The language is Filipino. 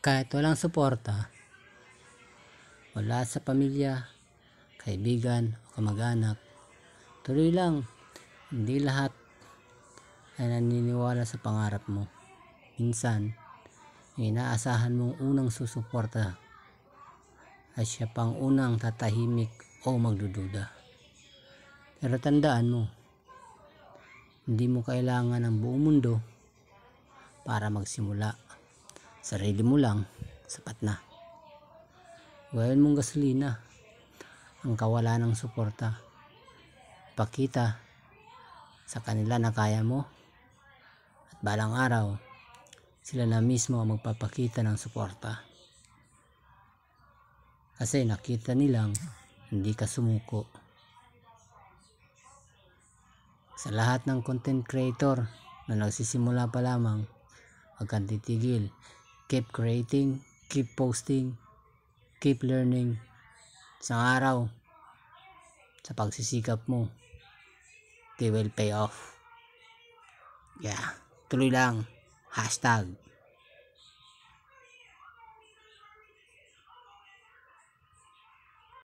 Kahit walang suporta mula sa pamilya, kaibigan o kamag-anak, tuloy lang. Hindi lahat ay naniniwala sa pangarap mo. Minsan, yung inaasahan mong unang susuporta ay siya pang unang tatahimik o magdududa. Pero tandaan mo, hindi mo kailangan ng buong mundo para magsimula. Sarili mo lang, sapat na. Gawin mong gasolina ang kawalan ng suporta. Pakita sa kanila na kaya mo at balang araw, sila na mismo ang magpapakita ng suporta. Kasi nakita nilang hindi ka sumuko. Sa lahat ng content creator na nagsisimula pa lamang, huwag kang titigil. Keep creating, keep posting, keep learning. Isang araw, sa pagsisikap mo, they will pay off. Yeah, tuloy lang. Hashtag